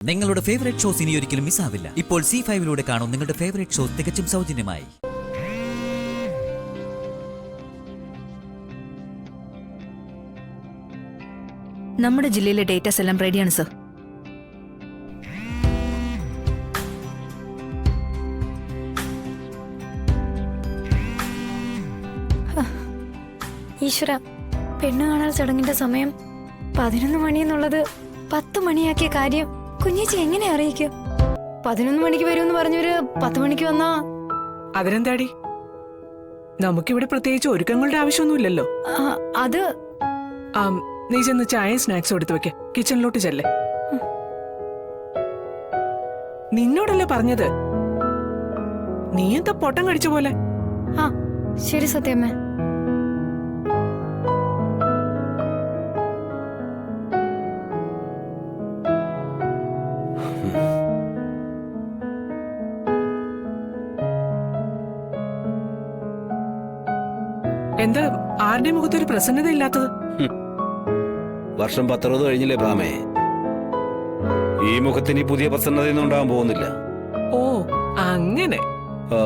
നിങ്ങളുടെ favourite shows ഇനി ഒരിക്കലും മിസ്സാവില്ല. ഇപ്പോൾ C5 കാണും നിങ്ങളുടെ ഫേവറേറ്റ് ഷോസ് തികച്ചും സൗജന്യമായി. നമ്മുടെ ജില്ലയിലെ ഡേറ്റാസ് എല്ലാം റെഡിയാണ് സർ. ഈശ്വര, പെണ്ണ് കാണാൻ ചടങ്ങിന്റെ സമയം 11 മണി എന്നുള്ളത് 10 മണിയാക്കിയ കാര്യം കുഞ്ഞേച്ചി എങ്ങനെ അറിയിക്കും? 11 മണിക്ക് വരുമെന്ന് പറഞ്ഞൊരു 10 മണിക്ക് വന്നാ അതിനെന്താടി, നമുക്കിവിടെ പ്രത്യേകിച്ച് ഒരുക്കങ്ങളുടെ ആവശ്യമൊന്നുമില്ലല്ലോ. അത് നീ ചെന്ന് ചായ സ്നാക്സ് എടുത്തു വെക്ക, കിച്ചണിലോട്ട് ചെല്ലേ. നിന്നോടല്ലേ പറഞ്ഞത്, നീ എന്താ പൊട്ടം കടിച്ച പോലെ. ആ ശരി സത്യമ്മേ. എന്താ ആരുടെ മുഖത്തൊരു പ്രസന്നത ഇല്ലാത്തത്? വർഷം 10-60 കഴിഞ്ഞില്ലേ ഭാമേ, ഈ മുഖത്തിന് പുതിയ പ്രസന്നതയൊന്നും ഉണ്ടാകാൻ പോകുന്നില്ല. ഓ അങ്ങനെ. ഓ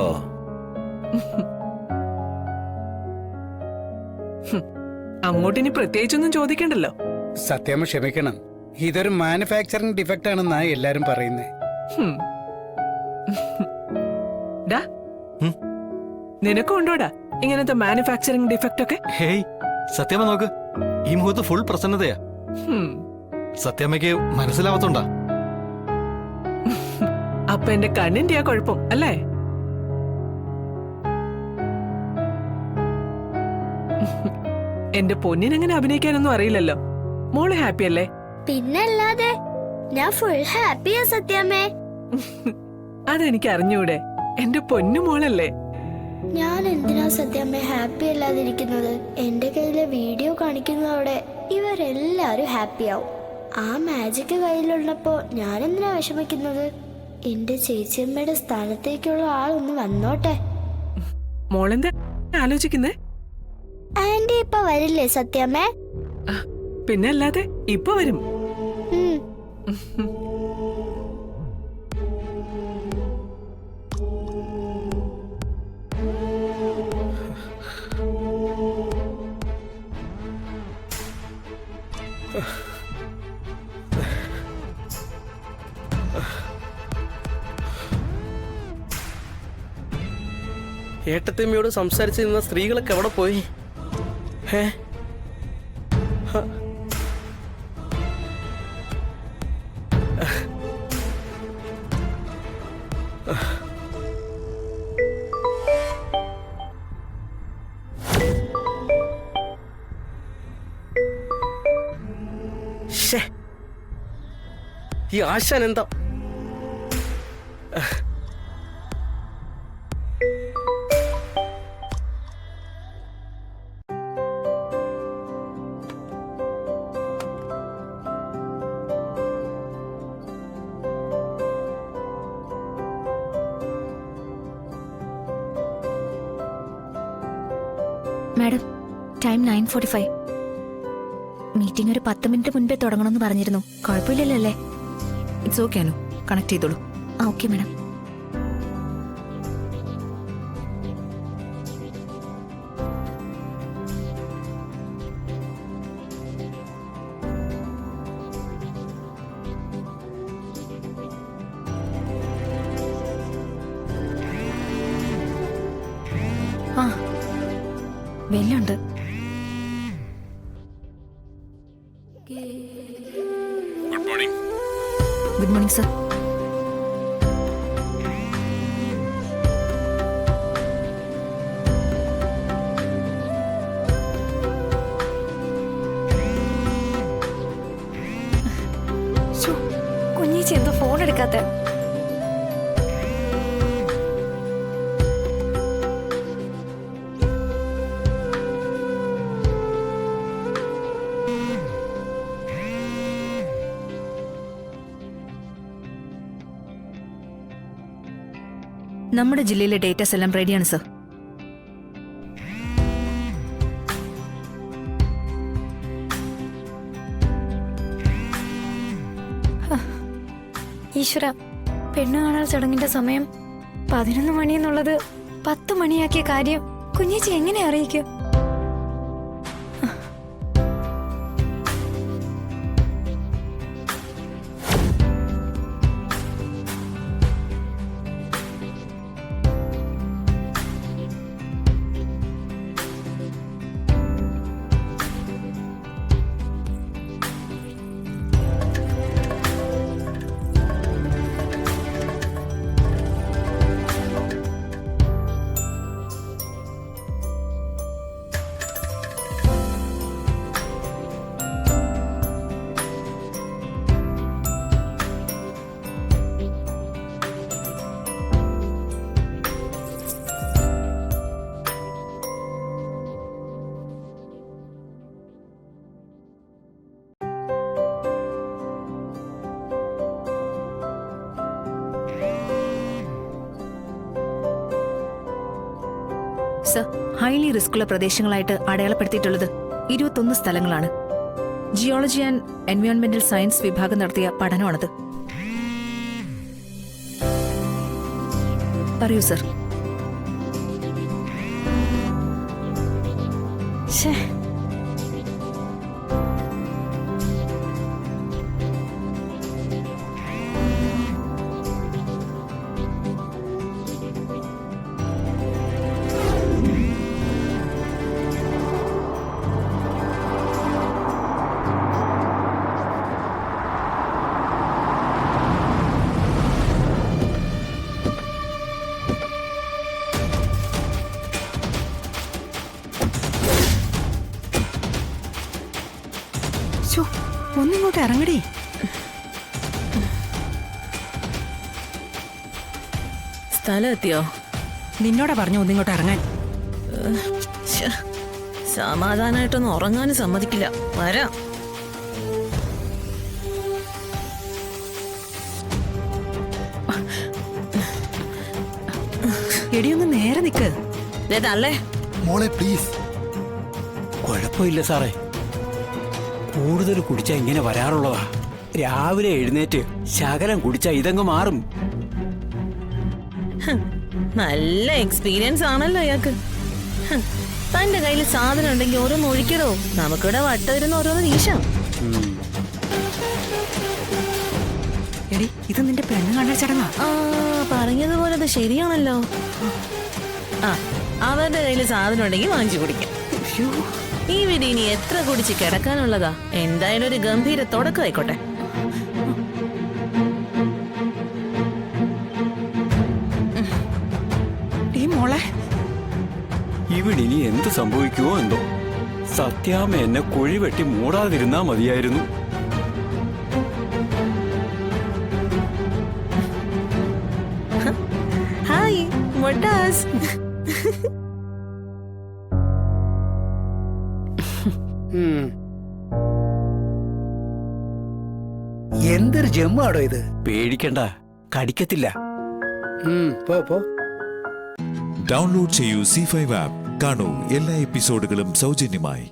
അങ്ങോട്ടിനി പ്രത്യേകിച്ചൊന്നും ചോദിക്കണ്ടല്ലോ. സത്യമ്മ ക്ഷമിക്കണം, ഇതൊരു മാനുഫാക്ചറിംഗ് ഡിഫക്റ്റ് ആണെന്നാ എല്ലാരും പറയുന്നേ. നിനക്കുണ്ടോടാ ഇങ്ങനത്തെ മാനുഫാക്ചറിംഗ് ഡിഫക്റ്റ് ഒക്കെ? ഹേയ് സത്യമ്മ നോക്ക്, ഈ മുഖത്ത് ഫുൾ പ്രസന്നതയാ. സത്യമ്മയ്ക്ക് മനസ്സിലാവത്തോണ്ടാ. അപ്പൊ എന്റെ കണ്ണിന്റെ ആ കുഴപ്പം അല്ലേ? എന്റെ പൊന്നിനങ്ങനെ അഭിനയിക്കാനൊന്നും അറിയില്ലല്ലോ. മോള് ഹാപ്പി അല്ലേ? പിന്നല്ലാതെ ഞാൻ ഫുൾ ഹാപ്പിയാ സത്യമേ. അതെനിക്ക് അറിഞ്ഞൂടെ, എന്റെ പൊന്നു മോളല്ലേ. ഞാൻ എന്തിനാ സത്യമേ ഹാപ്പി അല്ലാതിരിക്കുന്നത്? എന്റെ കയ്യിലെ വീഡിയോ കാണിക്കുന്നതോടെ ഇവരെല്ലാരും ഹാപ്പിയാവും. ആ മാജിക് കയ്യിലുള്ളപ്പോ ഞാൻ എന്തിനാ വിഷമിക്കുന്നത്? എന്റെ ചേച്ചിയമ്മയുടെ സ്ഥാനത്തേക്കുള്ള ആളൊന്ന് വന്നോട്ടെ. മോളെന്താ ആലോചിക്കുന്നേ? ആന്റി ഇപ്പൊ വരില്ലേ സത്യമേ? പിന്നല്ലാതെ ഇപ്പൊ വരും. ഏട്ടത്തിമ്മയോട് സംസാരിച്ച് നിന്ന സ്ത്രീകളൊക്കെ എവിടെ പോയി? ഈ ആശാൻ എന്താ? Madam, time 9:45. മീറ്റിംഗ് ഒരു 10 മിനിറ്റ് മുൻപേ തുടങ്ങണമെന്ന് പറഞ്ഞിരുന്നു. കുഴപ്പമില്ലല്ലോ അല്ലേ? ഇറ്റ്സ് ഓക്കെ അനു, കണക്ട് ചെയ്തോളൂ. ആ ഓക്കെ മാഡം. ആ വെല്ലുണ്ട്. Good morning sir. കുഞ്ഞേച്ചി എന്തോ ഫോൺ എടുക്കാത്ത? നമ്മുടെ ജില്ലയിലെ ഡേറ്റാസ് എല്ലാം റെഡിയാണ് സർ. ഈശ്വര, പെണ്ണ് കാണാൻ ചടങ്ങിന്റെ സമയം 11 മണി എന്നുള്ളത് 10 മണിയാക്കിയ കാര്യം കുഞ്ഞേച്ചി എങ്ങനെ അറിയിക്കും? സർ, ഹൈലി റിസ്ക്കുള്ള പ്രദേശങ്ങളായിട്ട് അടയാളപ്പെടുത്തിയിട്ടുള്ളത് 21 സ്ഥലങ്ങളാണ്. ജിയോളജി ആൻഡ് എൻവയോൺമെന്റൽ സയൻസ് വിഭാഗം നടത്തിയ പഠനമാണത്. പറയൂ സർ. ശ്ശേ, ഒന്നിങ്ങോട്ട് ഇറങ്ങടി. സ്ഥലം എത്തിയോ? നിന്നോടാ പറഞ്ഞു ഒന്നിങ്ങോട്ട് ഇറങ്ങാൻ. സമാധാനായിട്ടൊന്നും ഉറങ്ങാനും സമ്മതിക്കില്ല. വരാം. എടിയൊന്ന് നേരെ നിക്ക്. അല്ലേ മോളെ പ്ലീസ്. കുഴപ്പമില്ല സാറേ, കൂടുതൽ കുടിച്ചാ ഇങ്ങനെ വരാറുള്ളതാ. രാവിലെ എഴുന്നേറ്റ് ശകലം കുടിച്ചാ ഇതങ്ങ് മാറും. നല്ല എക്സ്പീരിയൻസ് ആണല്ലോ അയാൾക്ക്. തന്റെ കയ്യിൽ സാധനം ഉണ്ടെങ്കിൽ ഓരോന്ന് ഒഴിക്കടോ. നമുക്കിവിടെ വട്ട വരുന്ന ഓരോന്ന് വീശാം. എടി, ഇത് നിന്റെ പെണ്ണ് കാണാൻ ചടങ്ങാ. ആ, പറഞ്ഞതുപോലെ അത് ശരിയാണല്ലോ. ആ, അവരുടെ കയ്യിൽ സാധനം ഉണ്ടെങ്കിൽ വാങ്ങിച്ചു കുടിക്കാം. ഈ വീട് ഇനി എത്ര കുടിച്ച് കിടക്കാനുള്ളതാ? എന്തായാലും ഒരു ഗംഭീര തുടക്കമായിക്കോട്ടെ. ഈ മോളെ, ഇവിടിനി എന്ത് സംഭവിക്കുമോ എന്തോ. സത്യാമ്മ എന്നെ കുഴി വെട്ടി മൂടാതിരുന്നാ മതിയായിരുന്നു. ഹായ് മൊട്ടാസ്. എന്തൊരു ജമ്മാടോ ഇത്. പേടിക്കണ്ട, കടിക്കത്തില്ല. പോ. ഡൗൺലോഡ് ചെയ്യൂ C5 ആപ്പ്. കാണൂ എല്ലാ എപ്പിസോഡുകളും സൗജന്യമായി.